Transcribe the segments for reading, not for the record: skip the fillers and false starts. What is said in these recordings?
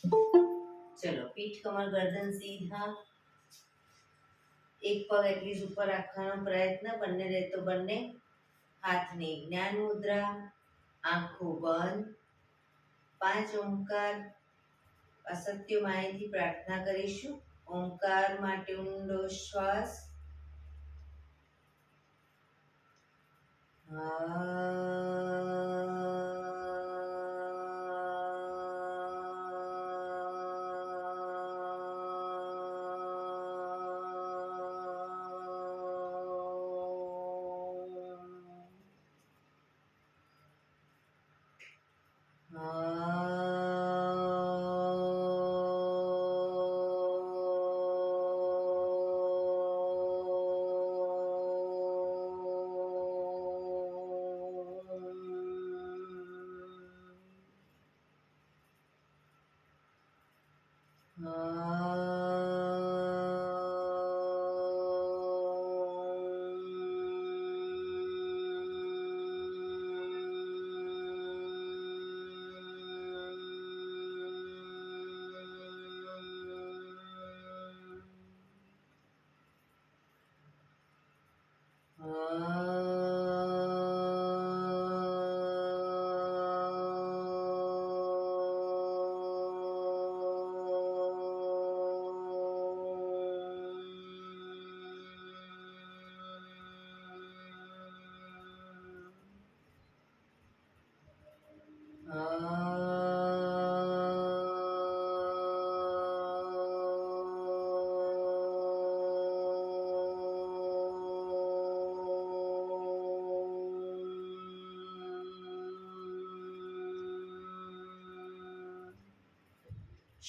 ચલો, પીઠ કમર ગરદન સીધા, એક પગ એટલી ઉપર રાખવાનો પ્રયત્ન, બંને રહેતો બંને હાથની જ્ઞાન મુદ્રા, આંખો બંધ, 5 ઓમકાર અસત્ય માયથી પ્રાર્થના કરીશું. ઓમકાર માટે ઊંડો શ્વાસ.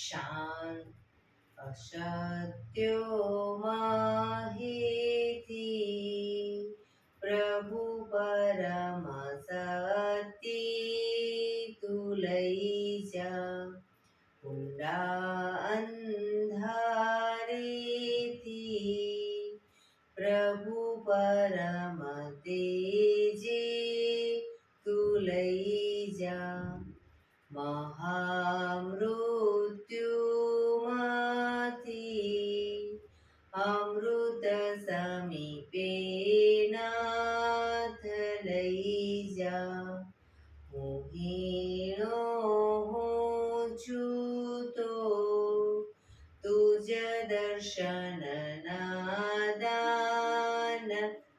શાંત અસત્યો માહિતી પ્રભુ પરમ સતી તું લઈ જા ઊંડા અંધારેથી પ્રભુ પરમ તેજે તું લઈ જા મહામૃત્યુમાંથી અમૃત સમીપે નાથ લઈ જા હું હીણો હું છું તો તુજ દર્શન નાદાન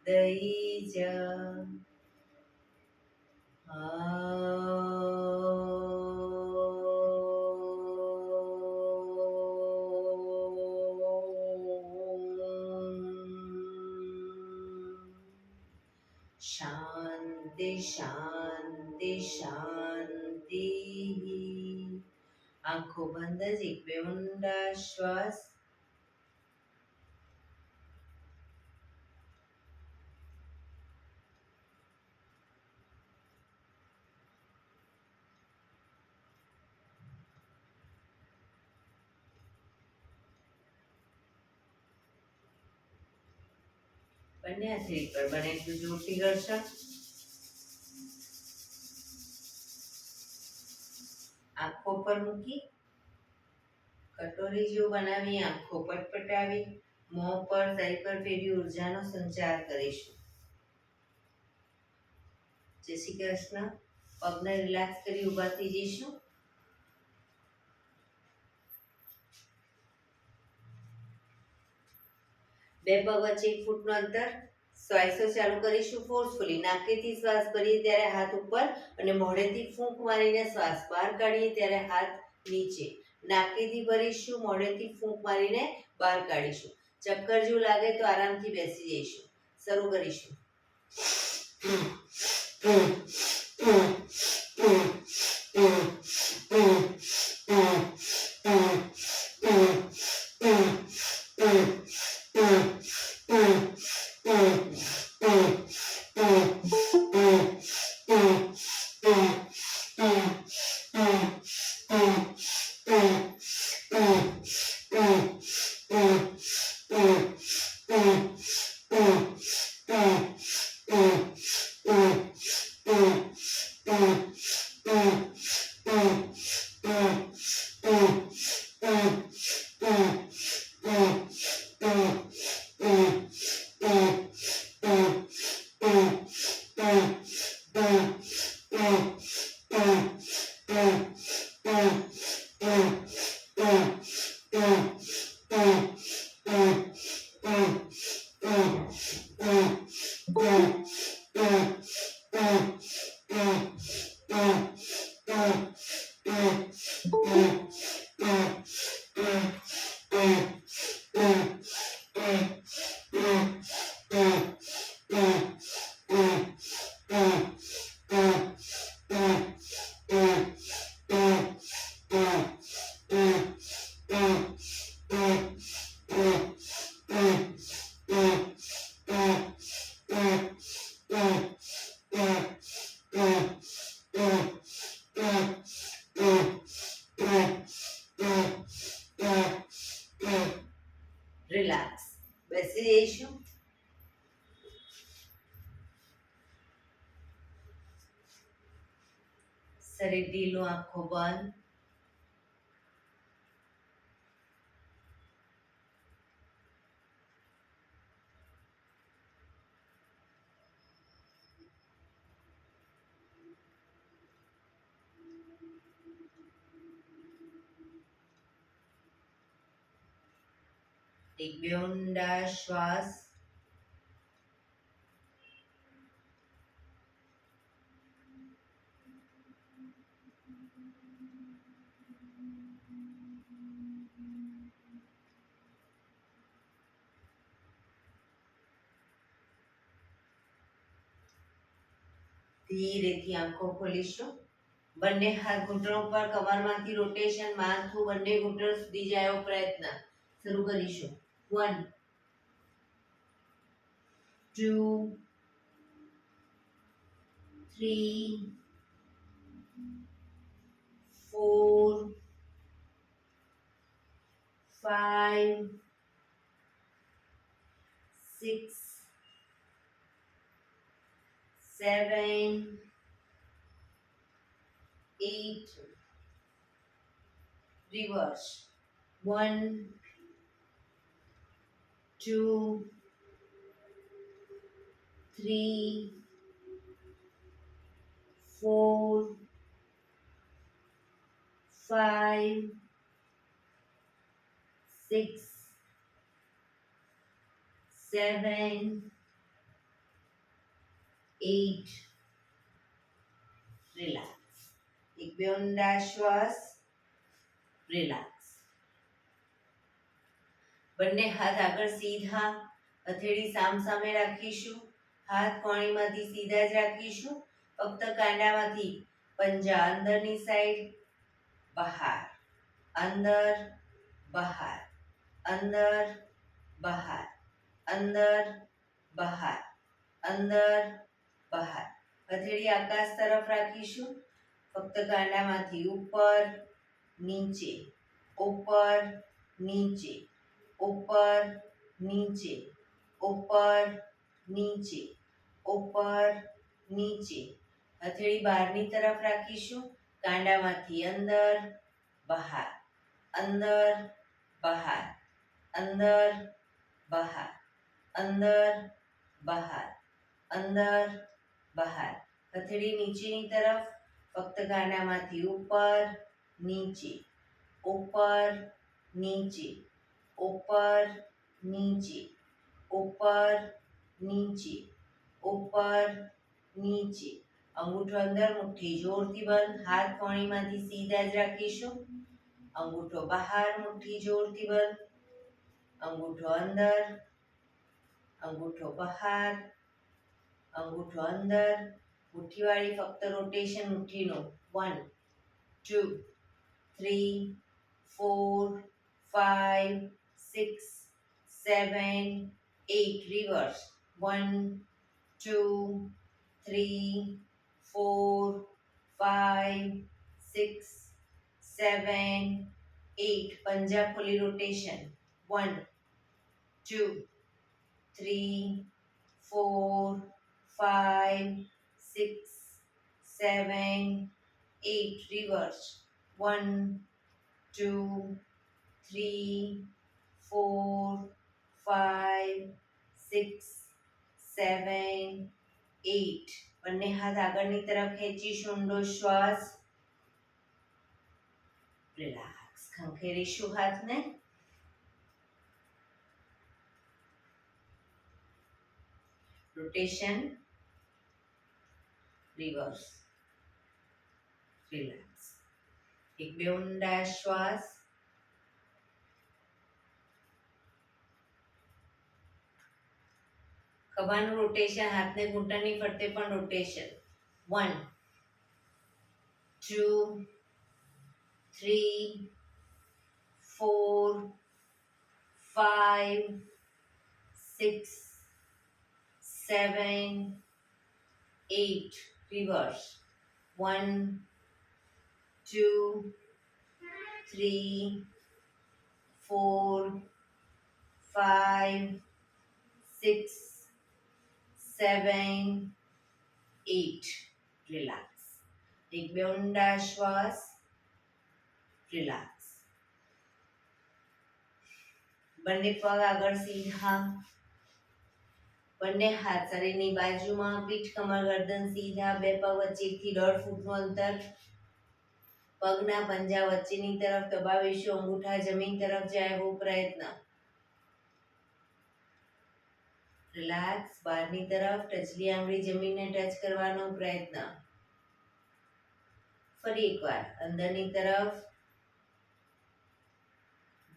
દઈ જા શાંતિ શાંતિ શાંતિ. આંખો બંધ જ એક બે ઊંડા શ્વાસ. બંને હાથેળી પર બને એટલું જોરથી ઘર્ષણ. આંખો પર મૂકી કટોરી જેવું બનાવી આંખો પટપટાવી મોં પર તઈ પર ફેરવી ઉર્જાનો સંચાર કરીશું. જય શ્રી કૃષ્ણ. પગને રિલેક્સ કરી ઊભા થઈ જઈશું. બે પગ વચ્ચે 1 ફૂટનું અંતર. શ્વાસો ચાલુ કરીશું ફોર્સફુલી. નાકેથી શ્વાસ ભરીએ ત્યારે હાથ ઉપર અને મોઢેથી ફૂંક મારીને શ્વાસ બહાર કાઢીએ ત્યારે હાથ નીચે. નાકેથી ભરીશું, મોઢેથી ફૂંક મારીને બહાર કાઢીશું. ચક્કર જેવું લાગે તો આરામથી બેસી જઈશું. શરૂ કરીશું. રિલેક્સ. બેસી જઈશું. શરીર ઢીલું, આંખો બંધ. એક બે ઊંડા શ્વાસ. ધીરેથી આંખો ખોલીશું. બંને હાથ ઘૂંટણો પર, કમરમાંથી રોટેશન, માથું બંને ઘૂંટણ સુધી જાય એવો પ્રયત્ન. શરૂ કરીશું. 1 2 3 4 5 6 7 8 reverse. 1 2 3 4 5 6 7 8 રિલેક્સ. એક બે ઊંડા શ્વાસ. રિલેક્સ. બંને હાથ આગળ સીધા, હથેળી સામસામે રાખીશું. હાથ કોણીમાંથી સીધા જ રાખીશું. ફક્ત કાંડામાંથી પંજા અંદરની સાઈડ, બહાર, અંદર, બહાર, અંદર, બહાર, અંદર, બહાર, અંદર, બહાર. હથેળી આકાશ તરફ રાખીશું. ફક્ત કાંડામાંથી ઉપર, નીચે, ઉપર, નીચે, ઉપર, નીચે, ઉપર, નીચે, ઉપર, નીચે. હથેળી બહારની તરફ રાખીશું. કાંડામાંથી અંદર, બહાર, અંદર, બહાર, અંદર, બહાર, અંદર, બહાર, અંદર, બહાર. હથેળી નીચેની તરફ. ફક્ત કાંડામાંથી ઉપર, નીચે, ઉપર, નીચે, ઉપર, નીચે, ઉપર, નીચે, ઉપર, નીચે. અંગૂઠો અંદર, મુઠ્ઠી જોરથી બંધ. હાથ કોણીમાંથી સીધા જ રાખીશું. અંગૂઠો બહાર, મુઠ્ઠી જોરથી બંધ. અંગૂઠો અંદર, અંગૂઠો બહાર, અંગૂઠો અંદર. મુઠ્ઠીવાળી ફક્ત રોટેશન મુઠ્ઠીનું. 1 2 3 4 5 6 7 8 રિવર્સ. 1 2 3 4 5 6 7 8 પંજા ખોલી રોટેશન. 1 2 3 4 5 6 7 8 reverse. 1 2 3 4 5 6 7 8. બંને હાથ આગળની તરફ ખેંચીશું. ઊંડો શ્વાસ. રિલેક્સ. ખંખેરીશું હાથને. રોટેશન. રિવર્સ. રિલેક્સ. એક બે ઊંડા શ્વાસ. ખભાનું રોટેશન, હાથને ઘૂંટણની ફરતે પણ રોટેશન. 1 2 3 4 5 6 7 8 reverse 1 2 3 4 5 6 7 8 રિલેક્સ એક બે ઊંડા શ્વાસ રિલેક્સ બંને પગ આગળ સીધા બંને હાથ શરીરની બાજુમાં પીઠ કમર ગરદન સીધા બે પગ વચ્ચે 1 થી 1.5 ફૂટનું અંતર પગના પંજા વચ્ચેની તરફ દબાવીશું અંગૂઠા જમીન તરફ જાય એવો પ્રયત્ન રિલેક્સ બહારની તરફ ટચલી આંગળી જમીનને ટચ કરવાનો પ્રયત્ન ફરી એકવાર અંદરની તરફ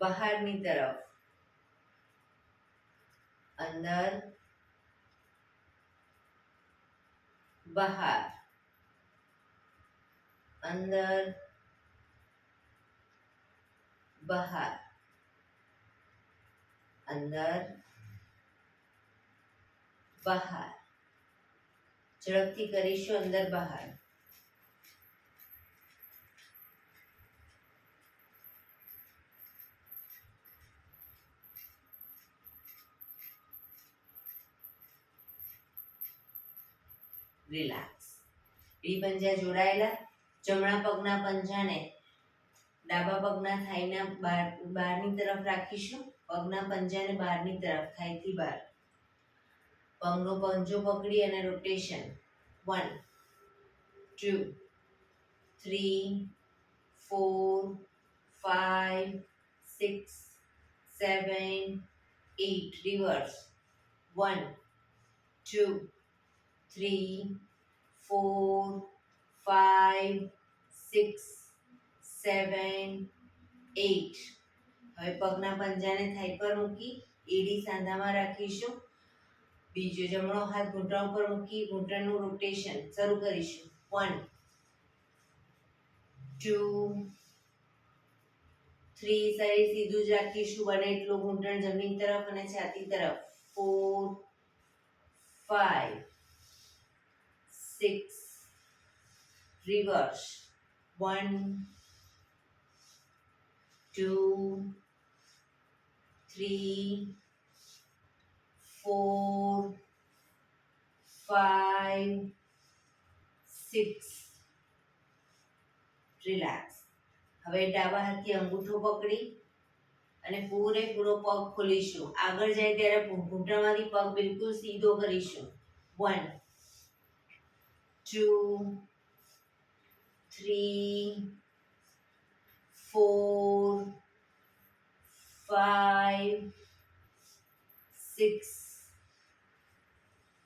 બહારની તરફ અંદર બહાર અંદર બહાર અંદર બહાર ઝડપથી કરીશું અંદર બહાર રિલેક્સ બે પંજા જોડાયેલા જમણા પગના પંજાને ડાબા પગના થાઈના બહારની તરફ રાખીશું પગના પંજાને બહારની તરફ થાઈથી બહાર પગનો પંજો પકડી અને રોટેશન 1 2 3 4 5 6 7 8 રિવર્સ 1 2 3 4 5 6 7 8 હવે પગના પંજાને થાઈ પર મૂકી એડી સાંધામાં રાખીશું બીજો જમણો હાથ ઘૂંટણ ઉપર મૂકી ઘૂંટણનું રોટેશન શરૂ કરીશું 1 2 3 શરીર સીધું જ રાખીશું બને એટલું ઘૂંટણ જમીન તરફ અને છાતી તરફ 4 5 6 reverse 1 2 3 4 5 6 રિલેક્સ હવે ડાબા હાથથી અંગૂઠો પકડી અને પૂરેપૂરો પગ ખોલીશું આગળ જાય ત્યારે ઘૂંટણમાંથી પગ બિલકુલ સીધો કરીશું 1 2 3 4 5 6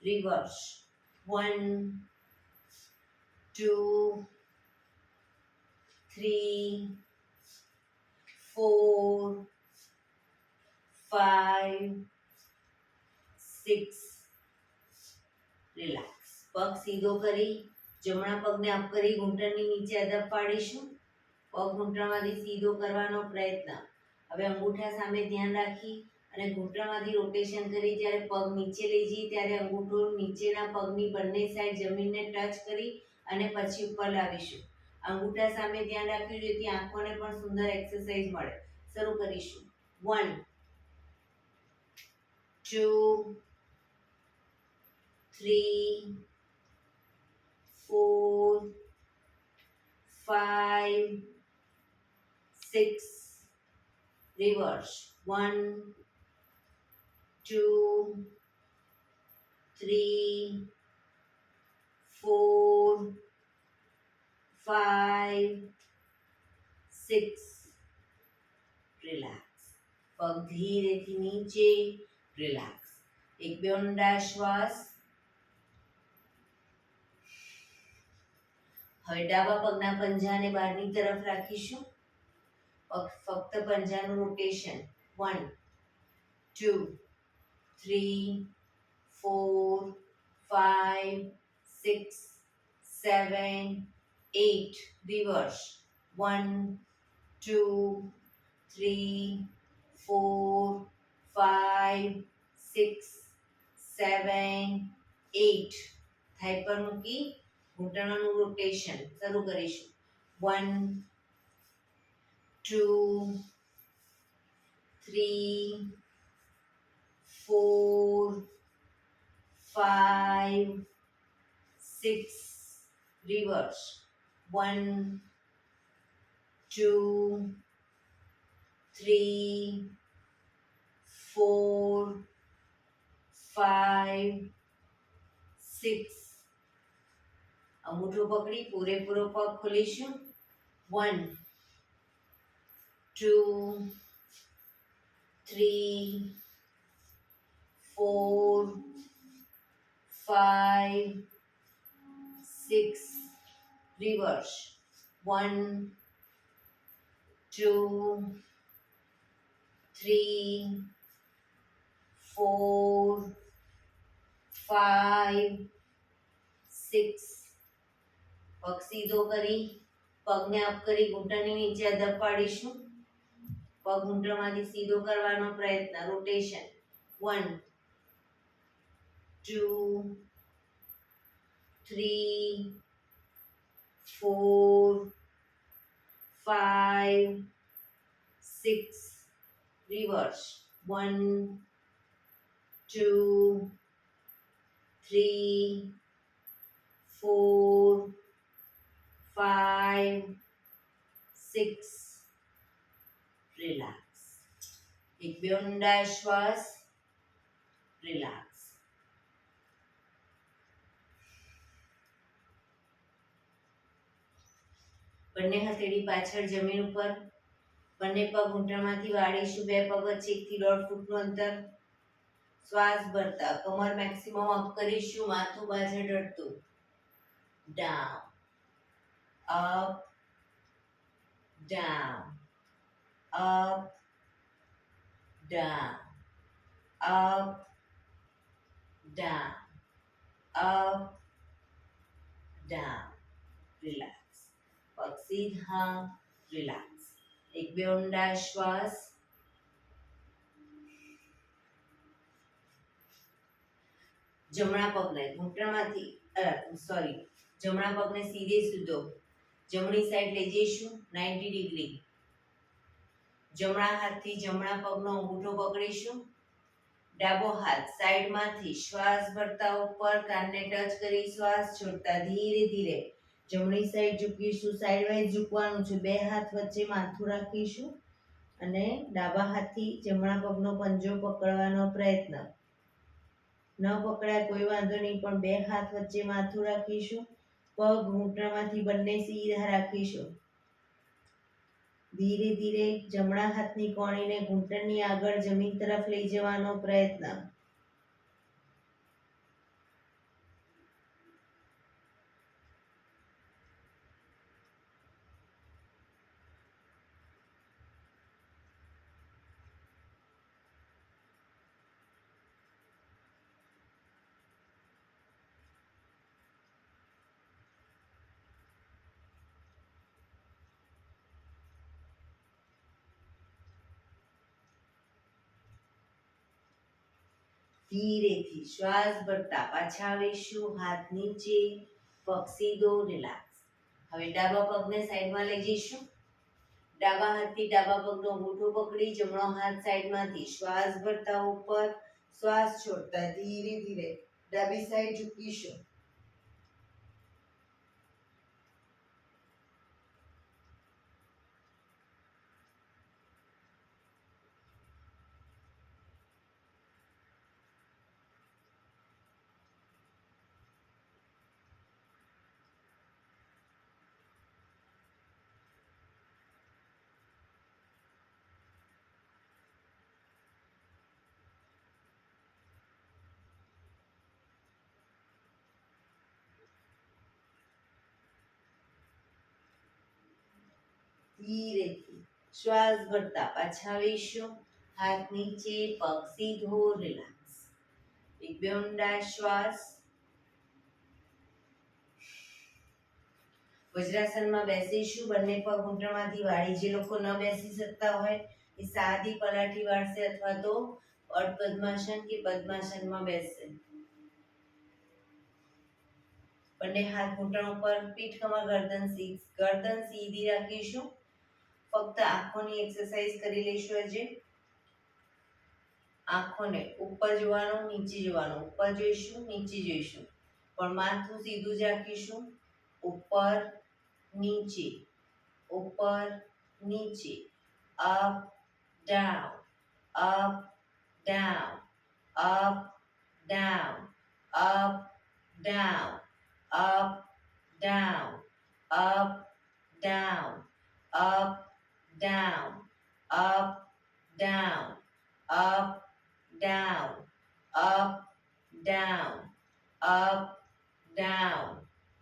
reverse 1 2 3 4 5 6 રિલેક્સ પગ સીધો કરી જમણા પગને અપ કરી ઘૂંટણની નીચે અદબ પાડીશું પગ ઘૂંટણમાંથી સીધો કરવાનો પ્રયત્ન હવે અંગૂઠા સામે ધ્યાન રાખી અને ઘૂંટણમાંથી રોટેશન કરી જ્યારે પગ નીચે લઈ જઈએ ત્યારે અંગૂઠો નીચેના પગની બંને સાઈડ જમીનને ટચ કરી અને પછી ઉપર લાવીશું અંગૂઠા સામે ધ્યાન રાખ્યું જેથી આંખોને પણ સુંદર એક્સરસાઇઝ મળે શરૂ કરીશું 1 2 3 4 5 6 reverse 1 2 3 4 5 6 રિલેક્સ પગ ધીરેથી નીચે રિલેક્સ એક બે ઊંડા શ્વાસ હવે ડાબા પગના પંજાને બહારની તરફ રાખીશું ફક્ત પંજાનું રોટેશન 1 2 3 4 5 6 7, 8. Reverse. 1, 2, 3, 4, 5, 6, 7, 8. થાઈ પર મૂકી ઘૂંટણોનું રોટેશન શરૂ કરીશું. 1, 2, 3, 4, 5, 6. Reverse. 1, 2, 3, 4, 5, 6. અંગૂઠો પકડી પૂરેપૂરો પગ ખોલીશું. 1, 2, 3, 4, 5, 6. Reverse. 1, 2, 3, 4, 5, 6. પગ સીધો કરી પગને અપ કરી ઘૂંટણની નીચે અદબ પાડીશું. પગ ઘૂંટણમાંથી સીધો કરવાનો પ્રયત્ન. રોટેશન. 1, 2, 3, 4, 5, 6. Reverse. 1, 2, 3, 4, 5, 6. Relax. એક બે ઊંડા શ્વાસ. રિલેક્સ. બંને હથેળી પાછળ જમીન ઉપર. બંને પગ ઘૂંટણમાંથી વાળીશું. બે પગ વચ્ચે 1 થી 1.5 ફૂટનું અંતર. શ્વાસ ભરતા કમર મેક્સિમમ અપ કરીશું. માથું પાછળ અડતું. Down, up, down, up, down, up, down, up, down. Relax. પગ સીધા. રિલેક્સ. એક બે ઊંડા શ્વાસ. જમણા પગને ઘૂંટણમાંથી જમણા પગને સીધે સીધો જમણી સાઈડ લઈ જઈશું 90 ડિગ્રી. જમણા હાથથી જમણા પગનો અંગૂઠો પકડીશું. ડાબો હાથ સાઈડમાંથી શ્વાસ ભરતા ઉપર કાનને ટચ કરી શ્વાસ છોડતા ધીરે ધીરે જમણી સાઈડ ઝૂકીશું. સાઈડ વાઇઝ ઝૂકવાનું છે. બે હાથ વચ્ચે માથું રાખીશું અને ડાબા હાથથી જમણા પગનો પંજો પકડવાનો પ્રયત્ન. ન પકડાય કોઈ વાંધો નહીં, પણ બે હાથ વચ્ચે માથું રાખીશું. પગ ઘૂંટણમાંથી બંને સીધા રાખીશું. ધીરે ધીરે જમણા હાથની કોણીને ઘૂંટણની આગળ જમીન તરફ લઈ જવાનો પ્રયત્ન. ધીરેથી શ્વાસ ભરતા પાછા આવીશું. હાથ નીચે, પગ સીધો. રિલેક્સ. હવે ડાબા પગને સાઈડમાં લઈ જઈશું. ડાબા હાથથી ડાબા પગનો અંગૂઠો પકડી જમણો હાથ સાઈડમાંથી શ્વાસ ભરતા ઉપર, શ્વાસ છોડતા ધીરે ધીરે ડાબી સાઈડ ઝૂકીશું. ધીરેથી શ્વાસ ભરતા પાછા આવીશું. હાથ નીચે, પગ સીધો. રિલેક્સ. એક બે ઊંડા શ્વાસ. વજ્રાસનમાં બેસીશું, બંને પગ ઘૂંટણમાંથી વાળી. જે લોકો ન બેસી શકતા હોય એ સાદી પલાઠી વાળશે અથવા તો અર્ધ પદ્માસન કે પદ્માસનમાં બેસશે. બંને હાથ ઘૂંટણ ઉપર, પીઠ કમર ગરદન સીધી રાખીશું. ફક્ત આંખોની એક્સરસાઇઝ કરી લઈશું. આજે આંખોને ઉપર જોવાનું, નીચે જોવાનું. ઉપર જોઈશું, નીચે જોઈશું, પણ માથું સીધું જ રાખીશું. ઉપર નીચે, ઉપર નીચે, up down, up down, up down, up down, up down, up down, up down, up down, up down, up down, up down,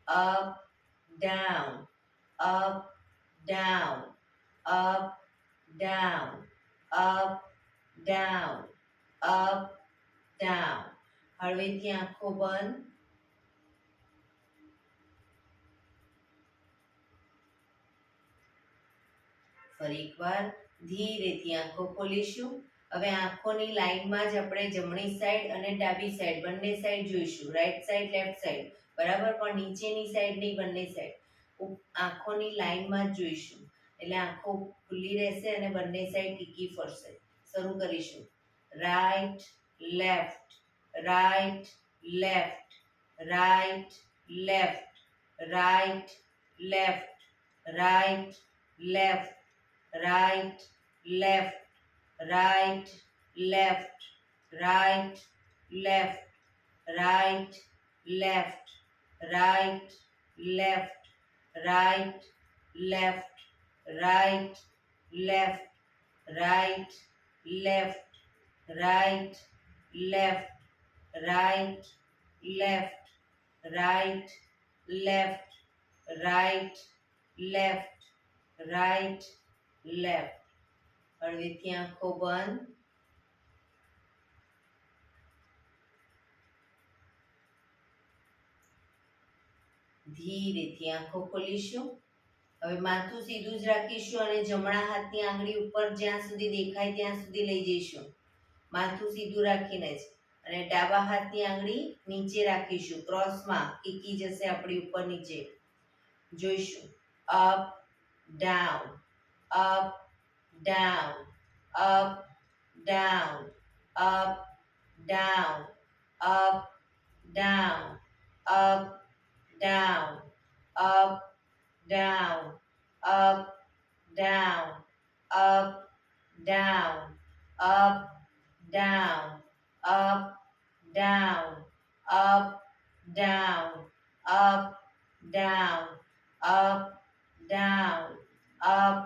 up down, up down, up down, up down, up down. હળવેથી આંખો બંધ. ફરી એકવાર ધીરેથી આંખો ખોલીશું. હવે આંખોની લાઈનમાં જ આપણે જમણી સાઈડ અને ડાબી સાઈડ બંને સાઈડ જોઈશું. રાઈટ સાઈડ, લેફ્ટ સાઈડ, બરાબર, પણ નીચેની સાઈડ નહીં, બંને સાઈડ આંખોની લાઈનમાં જ જોઈશું. એટલે આંખો ખુલ્લી રહેશે અને બંને સાઈડ ટીકી ફરશે. શરૂ કરીશું. Right left, right left, right left, right left, right left, right left, right left, right left, right left, right left, right left, right left, right left, right left, right left, right left, right left, right left. હળવેથી આંખો બંધ. ધીરેથી આંખો ખોલીશું. હવે માથું સીધું જ રાખીશું અને જમણા હાથની આંગળી ઉપર જ્યાં સુધી દેખાય ત્યાં સુધી લઈ જઈશું. માથું સીધું રાખીને જ. અને ડાબા હાથની આંગળી નીચે રાખીશું. ક્રોસમાં કીકી જશે આપણી ઉપર નીચે. જોઈશું. Up down, up down, up down, up down, up down, up down, up down, up down, up down, up down, up down, up down, up down, up down, up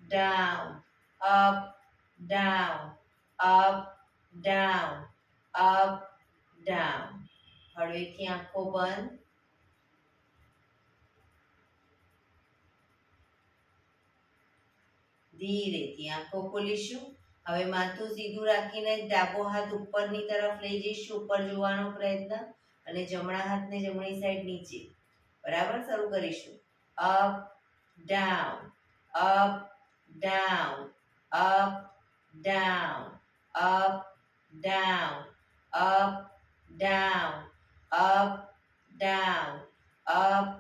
down, up down, up down, up down. હળવેથી આંખો બંધ. ધીરેથી આંખો ખોલીશું. હવે માથું સીધું રાખીને ડાબો હાથ ઉપરની તરફ લઈ જઈશું. ઉપર જોવાનો પ્રયત્ન અને જમણા હાથને જમણી સાઈડ નીચે. બરાબર, શરૂ કરીશું. Up down, up down, up down, up down, up down, up down, up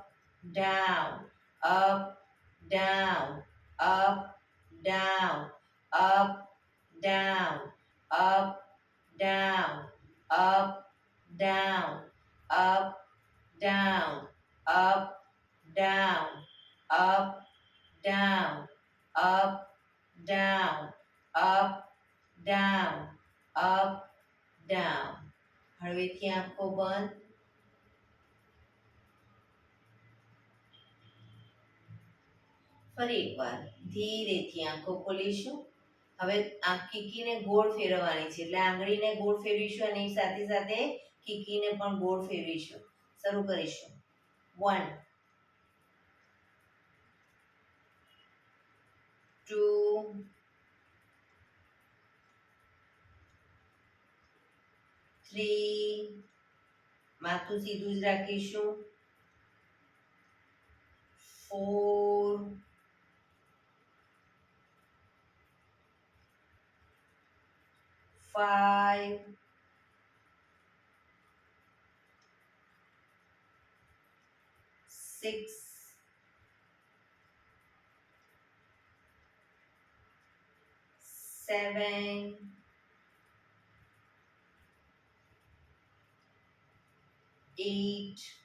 down, up down, up down, up, down, up, down, up, down, up, down, up, down, up, down, up, down, up, down, up, down. હળવેથી આંખો બંધ. ફરી એકવાર ધીરેથી આંખો ખોલીશું. હવે આ કીકીને ગોળ ફેરવવાની છે, એટલે આંગળીને ગોળ ફેરવીશું અને સાથે સાથે કીકીને પણ ગોળ ફેરવીશું. શરૂ કરીશું. 1 2 3 માથું સીધું જ રાખીશું. 4 5 6 7 8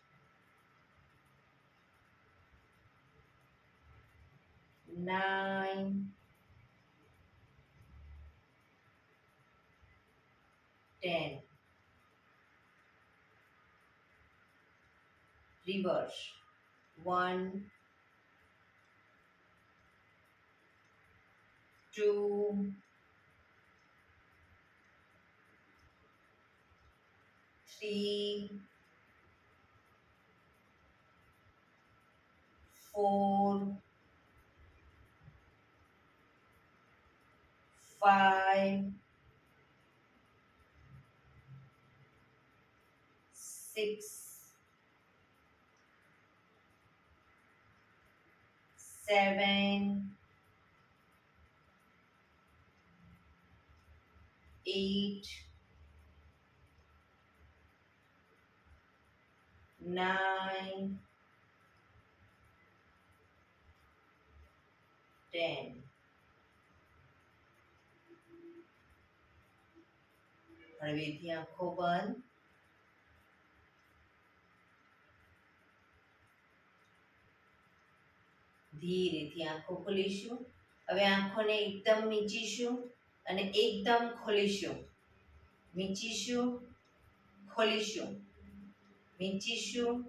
9 10 reverse 1 2 3 4 5 6 7 8 9 10 હળવેથી આંખો બંધ ધીરેથી આંખો ખોલીશું હવે આંખોને એકદમ મીચીશું અને એકદમ ખોલીશું મીચીશું ખોલીશું મીચીશું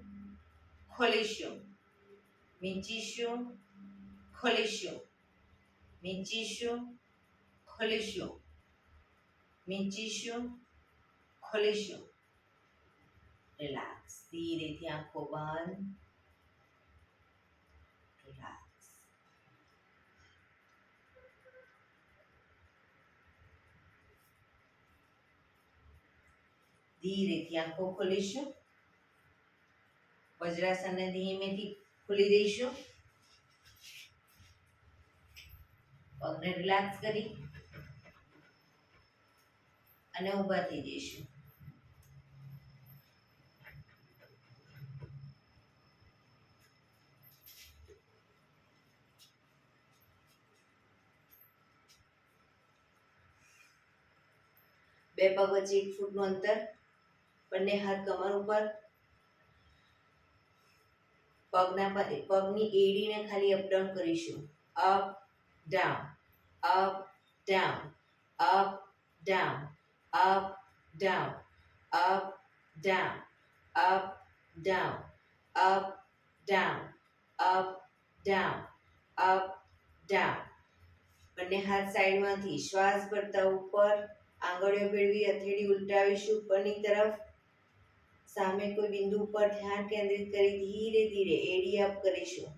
ખોલીશું મીચીશું ખોલીશું મીચીશું ખોલીશું મીચીશું ખોલીશું રિલેક્સ ધીરેથી આંખો બંધ રિલેક્સ ધીરેથી આંખો ખોલીશું વજ્રાસનને ધીમેથી ખોલી દઈશું પગને રિલેક્સ કરી અને ઊભા થઈ જઈશું બે પગ વચ્ચે 1 ફૂટનું અંતર બંને હાથ કમર ઉપર પગની એડીને ખાલી અપડાઉન કરીશું up down up down up down up down up down up down up down up down up down બંને હાથ સાઈડમાંથી શ્વાસ ભરતા ઉપર આંગળીઓ ભેળવી હથેળી ઉલટાવીશું ઉપરની તરફ સામે કોઈ બિંદુ ઉપર ધ્યાન કેન્દ્રિત કરી ધીરે ધીરે એડી અપ કરીશું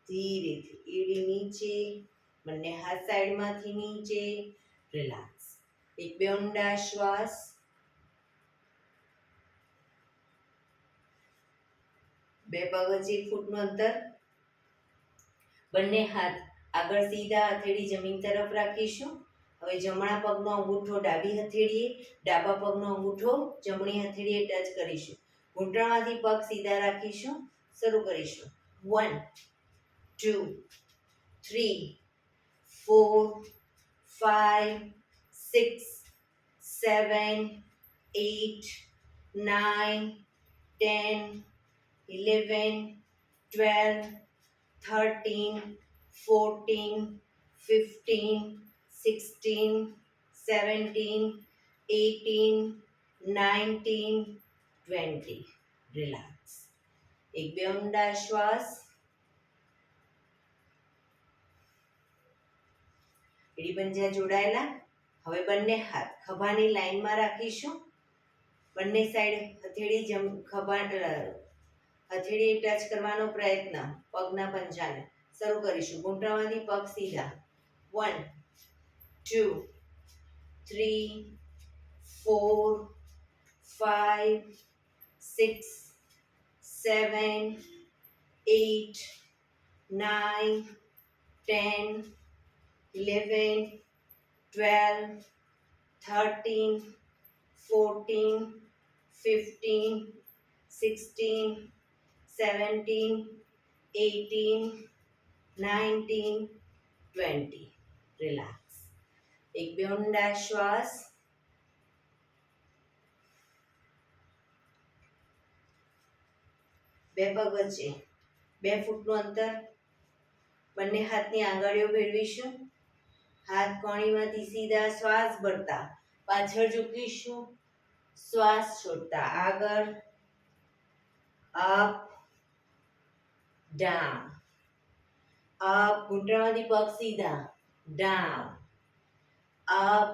ધીરેથી એડી નીચે બંને હાથ સાઈડમાંથી નીચે રિલેક્સ એક બે ઊંડા શ્વાસ બે પગ વચ્ચે 1 ફૂટનું અંતર બંને હાથ આગળ સીધા હથેળી જમીન તરફ રાખીશું હવે જમણા પગનો અંગૂઠો ડાબી હથેળીએ ડાબા પગનો અંગૂઠો જમણી હથેળીએ ટચ કરીશું ઘૂંટણમાંથી પગ સીધા રાખીશું શરૂ કરીશું 1 2 3 4 5 6 7 8 9 10 11 12 13 14 15 16 17 18 19 20 રિલેક્સ એક બે ઊંડા શ્વાસ એડી પંજા જોડાયેલા હવે બંને હાથ ખભાની લાઈનમાં રાખીશું. બંને સાઈડ હથેળી હથેળી ટચ કરવાનો પ્રયત્ન પગના પંજાને. શરૂ કરીશું. ઘૂંટણમાંથી પગ સીધા. 1 2 3 4 5 6 7 8 9 10 11 12 13 14 15 16 17 18 19 20. રિલેક્સ. એક બે ઊંડા શ્વાસ. બે પગ વચ્ચે 2 ફૂટનું અંતર. બંને હાથની આંગળીઓ ભેળવીશું. હાથ કોણીમાંથી સીધા શ્વાસ ભરતા પાછળ ઝૂકીશું. શ્વાસ છોડતા આગળ. Up down. અપ. ઘૂંટણમાંથી પગ સીધા. Down. Up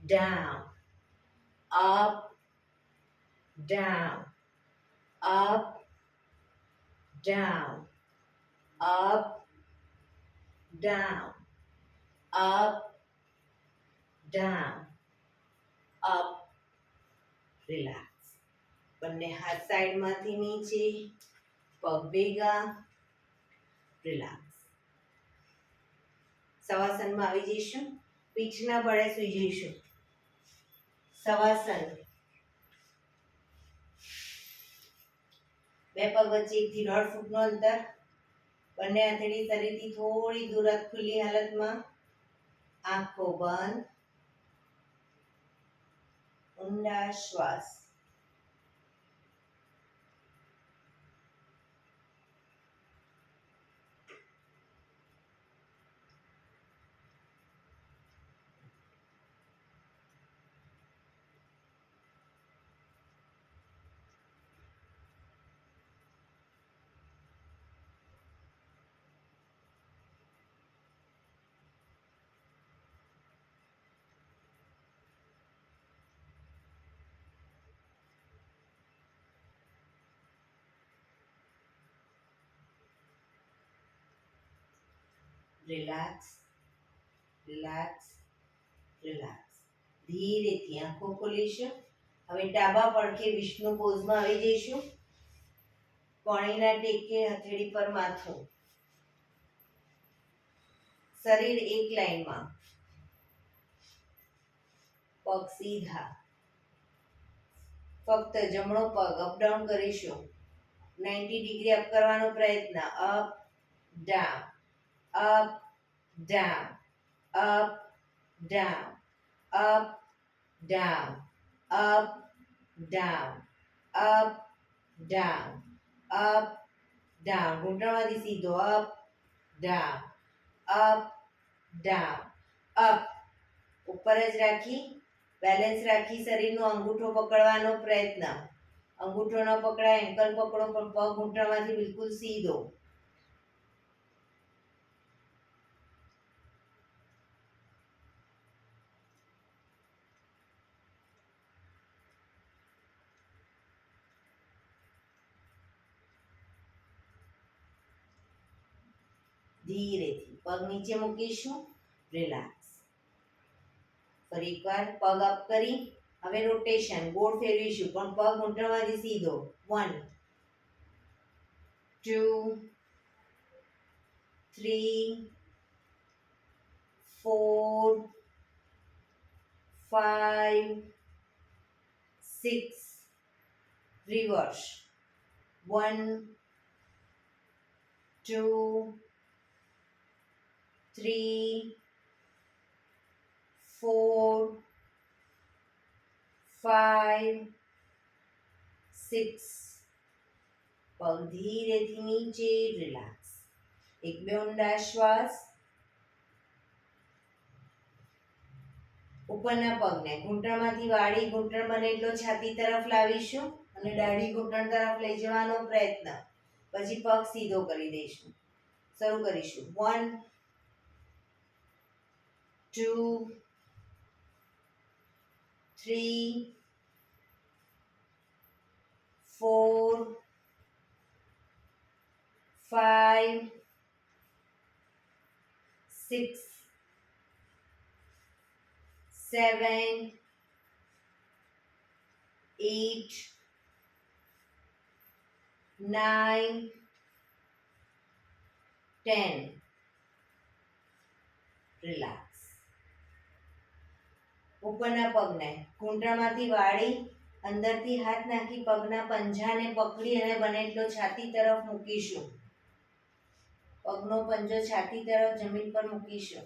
down. Up down. Up down. Up down. Up down. Up. Relax. બંને હાથ સાઈડમાંથી નીચે. પગ ભેગા. રિલેક્સ. શવાસનમાં આવી જઈશું. પીઠના બળે સૂઈ જઈશું. શવાસન. બે પગ વચ્ચે 1 થી 1.5 ફૂટનું અંતર. બંને હથેળી શરીરથી થોડી દૂર ખુલ્લી હાલતમાં. આંખો બંધ. ઊંડા શ્વાસ. રિલેક્સ. રિલેક્સ. રિલેક્સ. ધીરેથી આંખો ખોલીશું. હવે ડાબા પડખે વિષ્ણુ પોઝમાં આવી જઈશું. કોણીના ટેકે હથેળી પર માથું. શરીર એક લાઈનમાં. પગ સીધા. ફક્ત જમણો પગ અપડાઉન કરીશું. 90 ડિગ્રી અપ કરવાનો પ્રયત્ન. Up down. Up down. Up down. Up down. Up down. Up down. Up down. ઘૂંટણમાંથી સીધો. Up down. Up down. Up. ઉપર જ રાખી બેલેન્સ રાખી શરીરનો અંગૂઠો પકડવાનો પ્રયત્ન. અંગૂઠો ન પકડાય, એન્કલ પકડો, પણ પગ ઘૂંટણમાંથી બિલકુલ સીધો. ધીરેથી પગ નીચે મૂકીશું. રિલેક્સ. ફરી એકવાર પગ અપ કરી હવે રોટેશન ગોળ ફેરવીશું, પણ પગ ઘૂંટણમાંથી સીધો. 1 2 3 4 5 6. રિવર્સ. 1 2 3 4 5 6. પગ ધીરેથી નીચે. રિલેક્સ. એક બે ઊંડા શ્વાસ. ઉપરના પગને ઘૂંટણમાંથી વાળી ઘૂંટણ બને એટલો છાતી તરફ લાવીશું અને ડાળી ઘૂંટણ તરફ લઈ જવાનો પ્રયત્ન. પછી પગ સીધો કરી દઈશું. શરૂ કરીશું. 1 2 3 4 5 6 7 8 9 10. રિલેક્સ. ઉપરના પગને ઘૂંટણમાંથી વાળી અંદરથી હાથ નાખી પગના પંજાને પકડી અને બને એટલો છાતી તરફ મૂકીશું. પગનો પંજો છાતી તરફ જમીન પર મૂકીશું.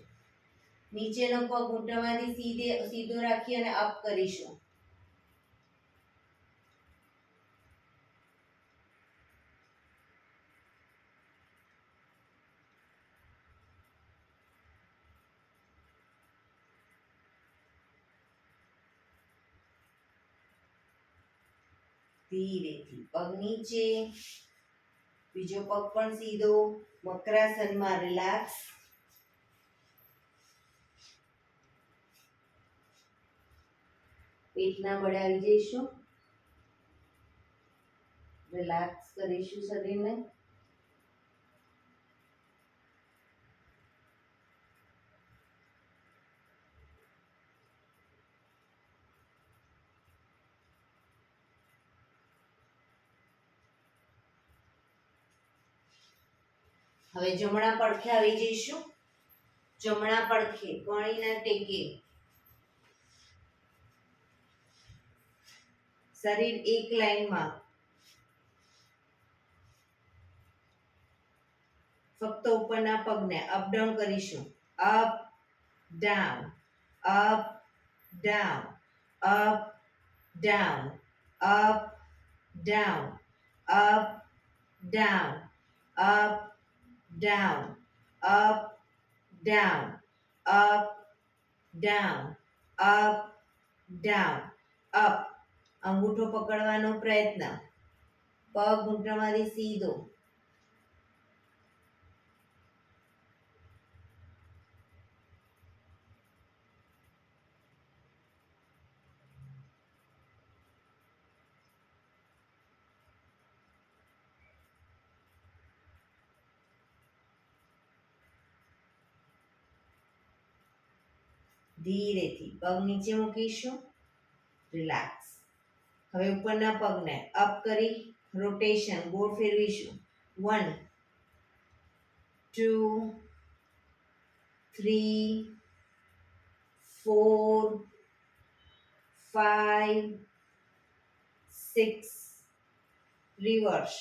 નીચેનો પગ ઘૂંટણમાંથી સીધો રાખી અને અપ કરીશું. ધીરેથી પગ નીચે, બીજો પગ પણ સીધો. મકરાસનમાં રિલેક્સ. પેટના બળે આવી જઈશું. રિલેક્સ કરીશું શરીરને. હવે જમણા પડખે આવી જઈશું. જમણા પડખે કણીના ટેકે શરીર એક લાઈનમાં. ફક્ત ઉપરના પગને અપ ડાઉન કરીશું. Up down, up down, up down, up down, up down, up down, up, down, up, down, up, down, up. અંગૂઠો પકડવાનો પ્રયત્ન. પગ ઘૂંટણમાંથી સીધો. ધીરેથી પગ નીચે મૂકીશું. રિલેક્સ. હવે ઉપરના પગને અપ કરી રોટેશન ગોળ ફેરવીશું. 1 2 3 4 5 6. રિવર્સ.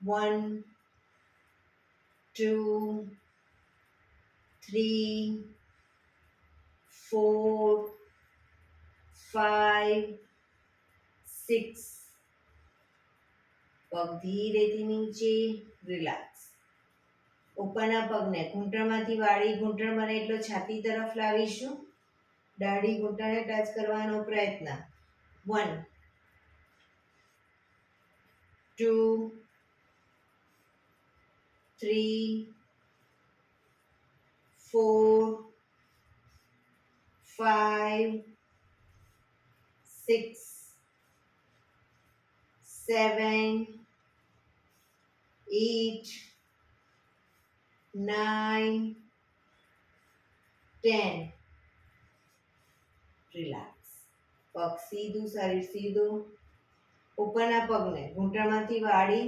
1 2 3 4 5 6. પગ ધીરેથી નીચે. રિલેક્સ. ઉપરના પગને ઘૂંટણમાંથી વાળી ઘૂંટણ બને એટલો છાતી તરફ લાવીશું. દાઢી ઘૂંટણને ટચ કરવાનો પ્રયત્ન. 1 2 3 4 5 6 7 8 9 10. રિલેક્સ. પગ સીધું, શરીર સીધું. ઉપરના પગને ઘૂંટણમાંથી વાળી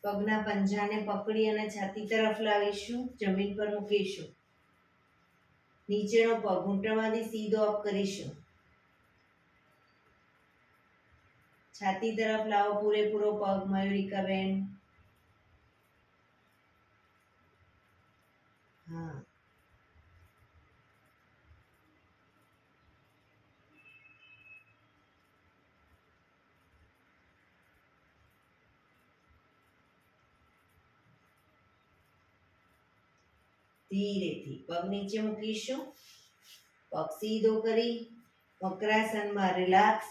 પગના પંજાને પકડી અને છાતી તરફ લાવીશું. જમીન પર મૂકીશું. નીચેનો પગ ઘૂંટણમાંથી સીધો અપ કરીશું. છાતી તરફ લાવો પૂરેપૂરો પગ. મયુરિકાબેન. હા. ધીરેથી પગ નીચે મૂકીશું. પગ સીધો કરી વક્રાસનમાં રિલેક્સ.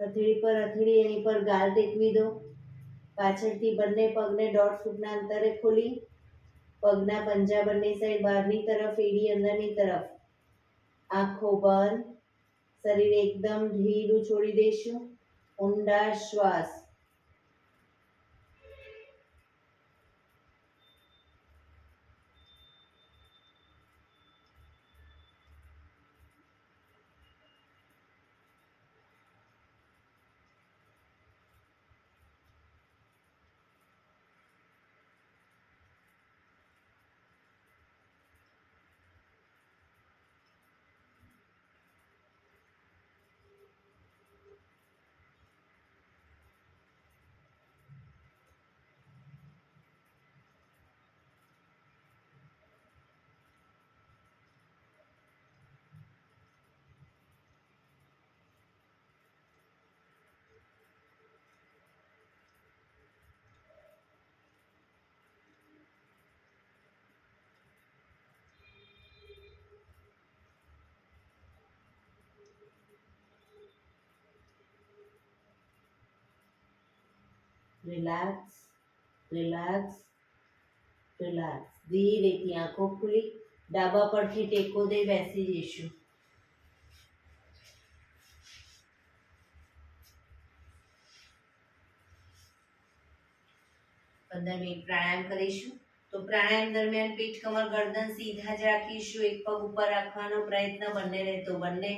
હથેળી પર હથેળી એની પર ગાલ ટેકવી દો. પાછળથી બંને પગને 1.5 ફૂટના અંતરે ખોલી પગના પંજા બંને સાઈડ બહારની તરફ, એડી અંદરની તરફ. આંખો બંધ, શરીર એકદમ ઢીલું છોડી દઈશું. ઊંડા શ્વાસ. Relax, relax, relax. ધીરેથી આંખો ખુલી ડાબા પરથી ટેકો દઈ બેસી જઈશું. 15 મિનિટ પ્રાણાયામ કરીશું. તો પ્રાણાયામ દરમિયાન પીઠ, કમર, ગરદન સીધા જ રાખીશું. એક પગ ઉપર રાખવાનો પ્રયત્ન, બંને રહે તો બંને.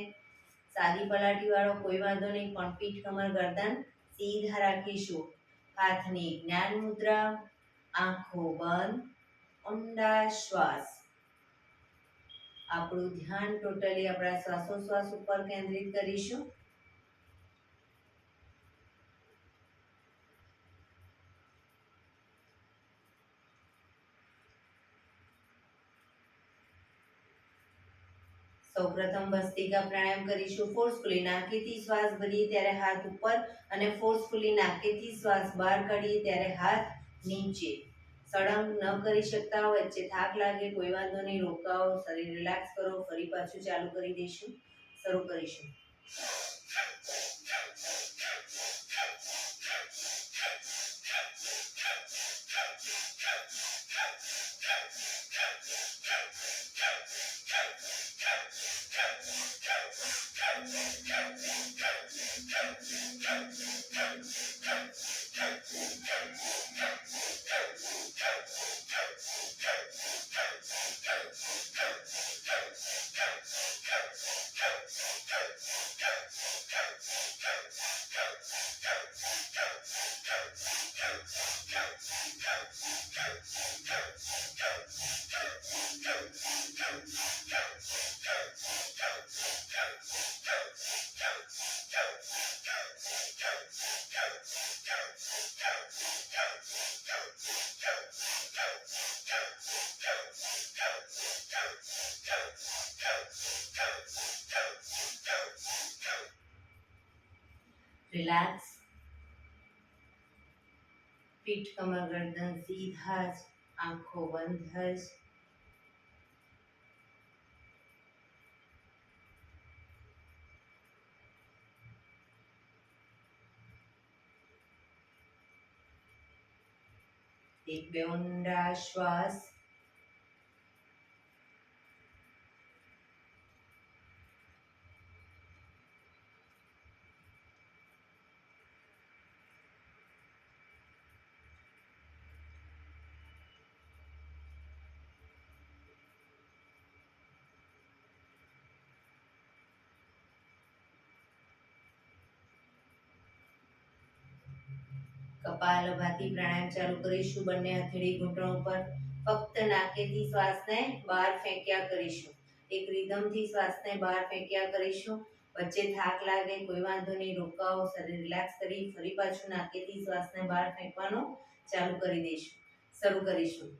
સાદી પલાટી વાળો કોઈ વાંધો નહીં, પણ પીઠ, કમર, ગરદન સીધા રાખીશું. હાથની જ્ઞાન મુદ્રા, આંખો બંધ, ઊંડા શ્વાસ. આપણું ધ્યાન ટોટલી આપણા શ્વાસોશ્વાસ ઉપર કેન્દ્રિત કરીશું. સૌપ્રથમ ભસ્ત્રિકા પ્રાણાયામ કરીશું. ફોર્સફુલી નાકેથી શ્વાસ ભરીએ ત્યારે હાથ ઉપર અને ફોર્સફુલી નાકેથી શ્વાસ બહાર કાઢીએ ત્યારે હાથ નીચે. સળંગ ન કરી શકતા હોય, વચ્ચે થાક લાગે કોઈ વાંધો નહીં, રોકાઓ, શરીર રિલેક્સ કરો, ફરી પાછું ચાલુ કરી દઈશું. શરૂ કરીશું. રિલેક્સ. પીઠ, કમર, ગરદન સીધા જ, આંખો બંધ જ. એક બે ઊંડા શ્વાસ. કપાલભાતિ પ્રાણાયામ ચાલુ કરીશું. બંને હથેળી ઘૂંટણ ઉપર. ફક્ત નાકેથી શ્વાસને બહાર ફેંક્યા કરીશું. એક રિધમથી શ્વાસને બહાર ફેંક્યા કરીશું. વચ્ચે થાક લાગે કોઈ વાંધો નહીં, રોકાઓ, શરીર રિલેક્સ કરી ફરી પાછું નાકેથી શ્વાસને બહાર ફેંકવાનું ચાલુ કરી દઈશું. શરૂ કરીશું.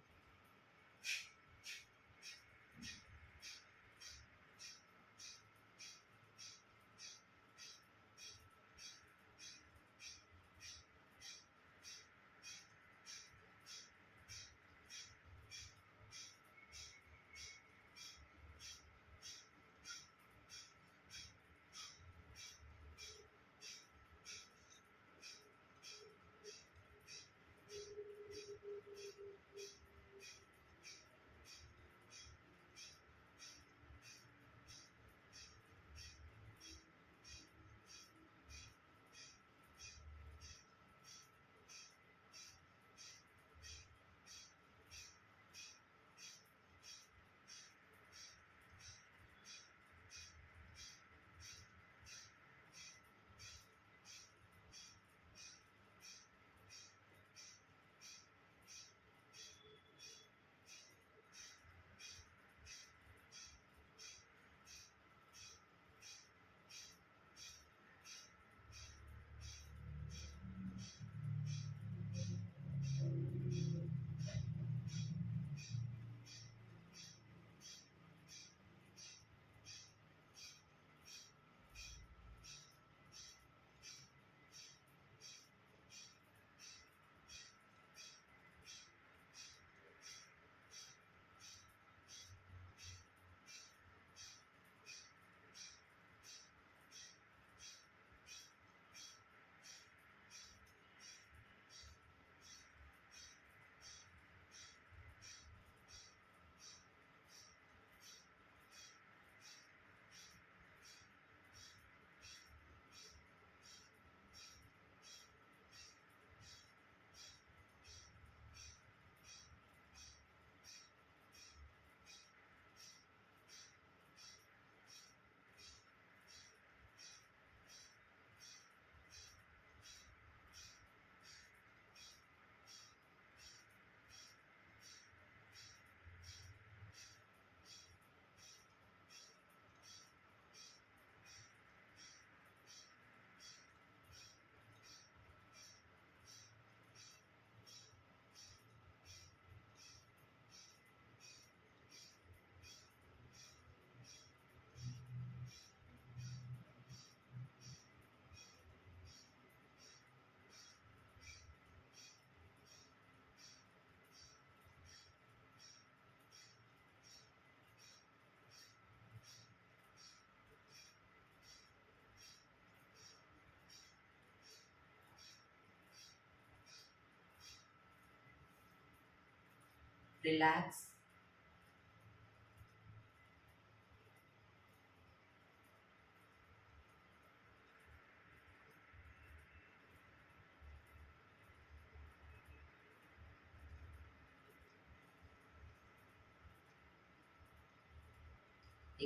રિલેક્સ.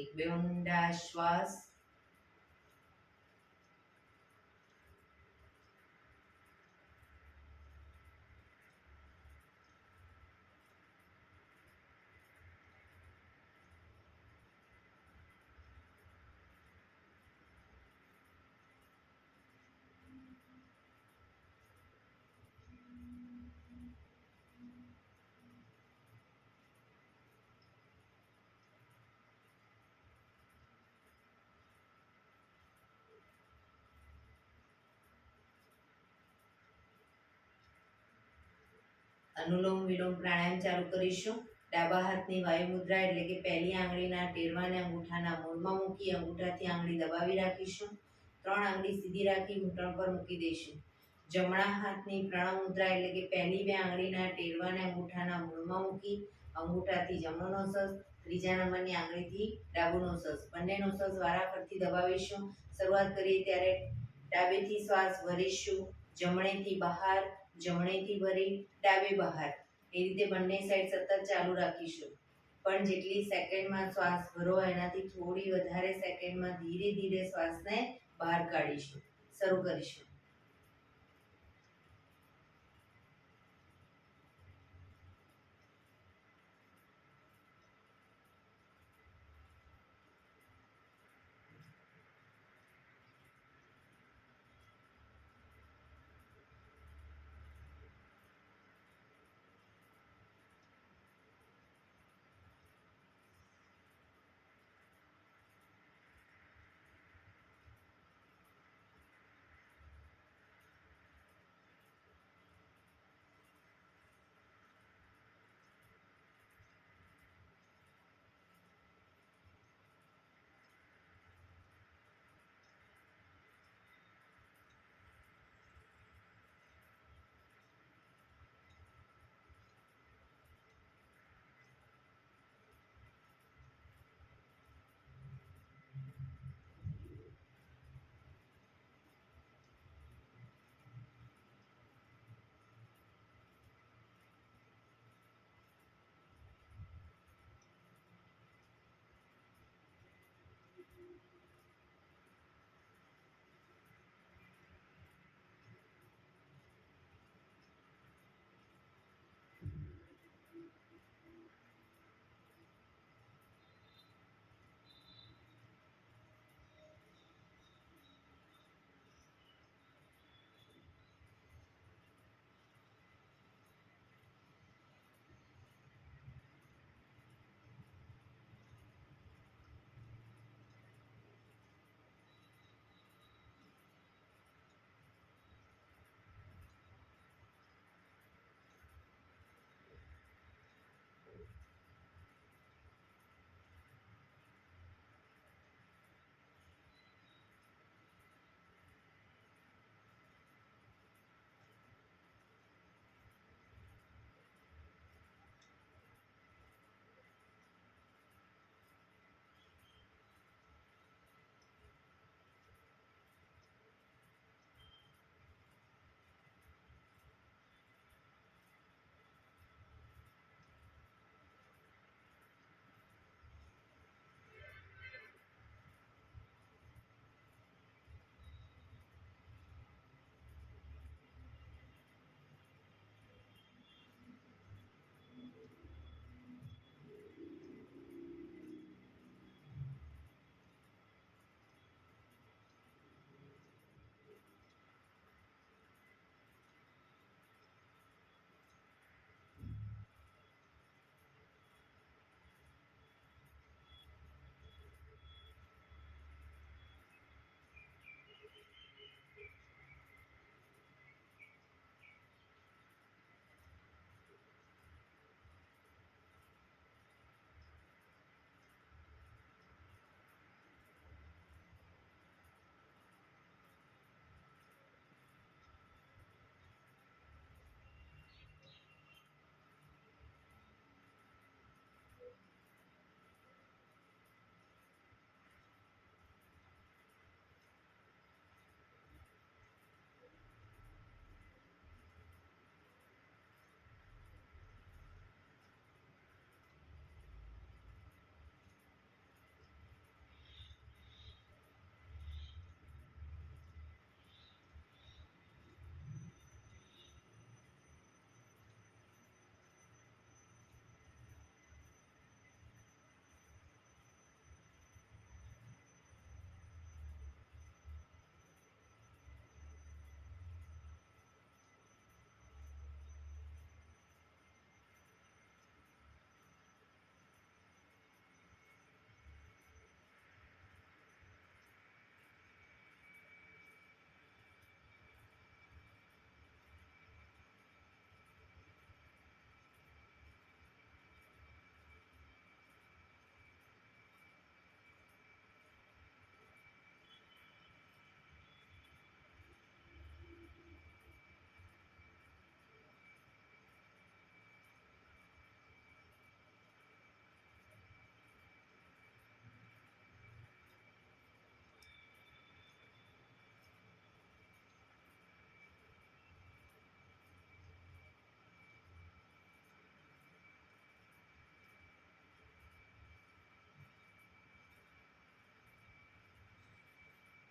એક બે ઊંડા શ્વાસ. અનુલોમ વિલોમ પ્રાણાયામ ચાલુ કરીશું. ડાબા હાથની વાયુ મુદ્રા એટલે કે પહેલી આંગળીના ટેરવાને અંગૂઠાના મૂળમાં મૂકી અંગૂઠાથી આંગળી દબાવી રાખીશું. 3 આંગળી સીધી રાખી ઘૂંટણ પર મૂકી દઈશું. જમણા હાથની પ્રણવ મુદ્રા એટલે કે પહેલી 2 આંગળીના ટેરવાને અંગૂઠાના મૂળમાં મૂકી અંગૂઠાથી જમણો નોસસ, ત્રીજા નંબરની આંગળીથી ડાબુ નોસસ, બંને નોસસ વારાફરતી દબાવીશું. શરૂઆત કરીએ ત્યારે ડાબેથી શ્વાસ ભરીશું, જમણેથી બહાર, જમણેથી ભરી ડાબે બહાર. એ રીતે બંને સાઈડ સતત ચાલુ રાખીશું. પણ જેટલી સેકન્ડમાં શ્વાસ ભરો એનાથી થોડી વધારે સેકન્ડમાં ધીરે ધીરે શ્વાસને બહાર કાઢીશું. શરૂ કરીશું.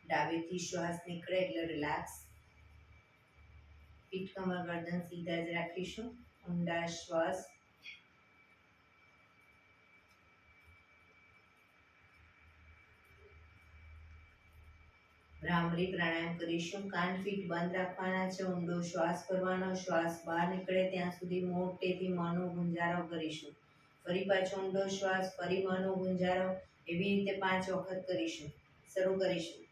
ડાબેથી શ્વાસ નીકળે એટલે રિલેક્સ. પીઠ કમર ગરદન સીધા જ રાખીશું. ઊંડા શ્વાસ. ભ્રામરી પ્રાણાયામ કરીશું. કાન ફીટ બંધ રાખવાના છે. ઊંડો શ્વાસ ભરવાનો. શ્વાસ બહાર નીકળે ત્યાં સુધી મોટેથી મોંનો ગુંજારો કરીશું. ફરી પાછો ઊંડો શ્વાસ. ફરી મોંનો ગુંજારો. એવી રીતે 5 વખત કરીશું. શરૂ કરીશું.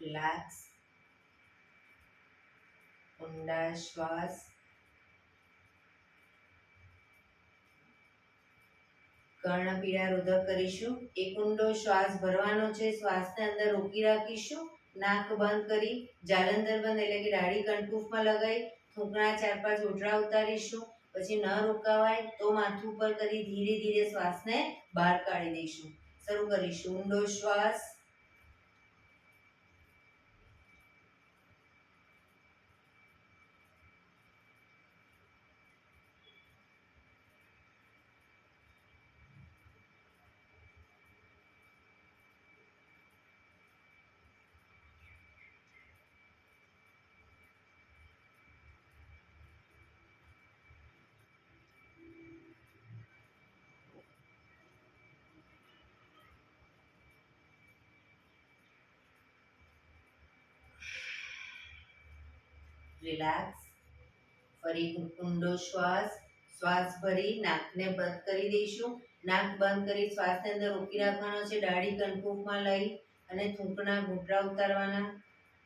રિલેક્સ. ઊંડા શ્વાસ. કર્ણપીડા રુધક કરીશું. એક ઊંડો શ્વાસ ભરવાનો છે. શ્વાસને અંદર રોકી રાખીશું. નાક બંધ કરી જાલંધર બંધ એટલે કે દાઢી કંઠૂફમાં લગાવી થૂંકણા 4-5 ઓટડા ઉતારીશું. પછી ન રોકાવાય તો માથું ઉપર કરી ધીરે ધીરે શ્વાસને બહાર કાઢી દઈશું. શરૂ કરીશું. ઊંડો શ્વાસ. રિલેક્સ. ફરી ઊંડો શ્વાસ. શ્વાસ ભરી નાકને બંધ કરી દઈશું. નાક બંધ કરી શ્વાસને અંદર રોકી રાખવાનો છે. દાઢી કંઠૂફમાં લઈ અને થૂંકણા ઘૂંટડા ઉતારવાના.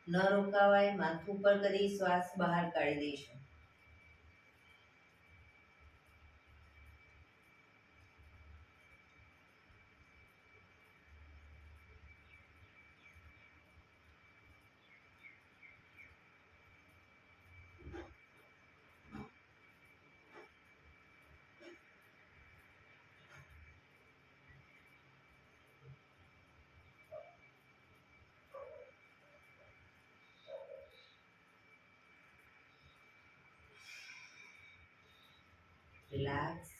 ન રોકાવાય. માથું ઉપર કરી શ્વાસ બહાર કાઢી દઈશું. રિલેક્સ.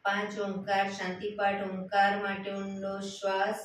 5 ઓમકાર શાંતિપાઠ. ઓમકાર માટે ઊંડો શ્વાસ.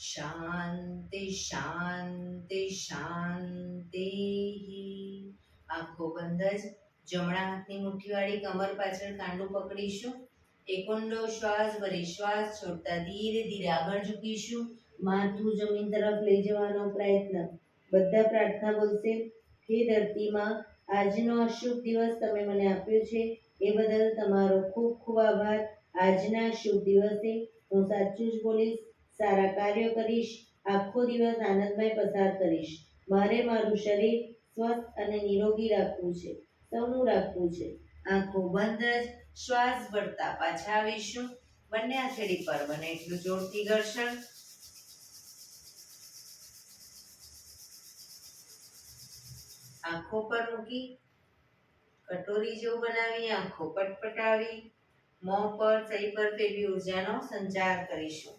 શાંતિ શાંતિ શાંતિ. આંખો બંધ જ જમણા હાથની મુઠ્ઠી વાળી કમર પાછળ કાંડું પકડીશું. એક ઊંડો શ્વાસ ભરી શ્વાસ છોડતા ધીરે ધીરે આગળ ઝૂકીશું. માથું જમીન તરફ લઈ જવાનો પ્રયત્ન. બધા પ્રાર્થના બોલશે. હે ધરતીમાં, આજનો આ શુભ દિવસ તમે મને આપ્યો છે એ બદલ તમારો ખૂબ ખૂબ આભાર. આજના શુભ દિવસે હું સાચું જ બોલીશ, સારા કાર્યો કરીશ, આખો દિવસ આનંદમય પસાર કરીશ. મારે મારું શરીર સ્વસ્થ અને નિરોગી રાખવું છે, સૌનું રાખવું છે. આંખો બંધ જ શ્વાસ ભરતા પાછા આવીશું. બંને હથેળી પર બને એટલું જોરથી ઘર્ષણ. આંખો પર મૂકી કટોરી જેવું બનાવી આંખો પટપટાવી મોં પર સહી પર ફેરવી ઉર્જાનો સંચાર કરીશું.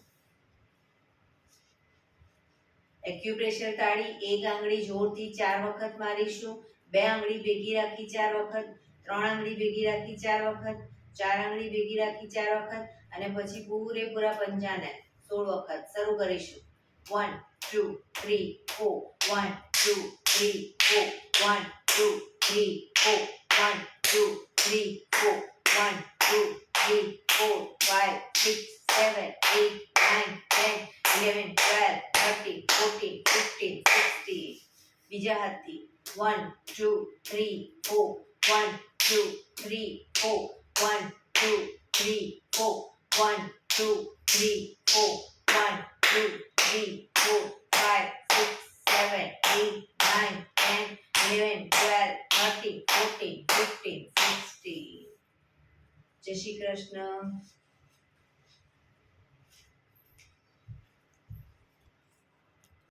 એક્યુપ્રેશર તાળી એક આંગળી જોરથી 4 વખત મારીશું. 2 આંગળી ભેગી રાખી 4 વખત, 3 આંગળી ભેગી રાખી 4 વખત, 4 આંગળી ભેગી રાખી 4 વખત અને પછી પૂરેપૂરા પંજાને 16 વખત શરૂ કરીશું. 1 2 3 4 1 2 3 4 1 2 3 4 1 2 3 4 1 2 3 4 5 6 7 8 9 10 11 12 13 14 15 16. બીજા હાથથી 1 2 3 4 1 2 3 4 1 2 3 4 1 2 3 4 1 2 3 4 5 6 7 8 9 10 11 12 13 14 15 16. જય શ્રી કૃષ્ણ.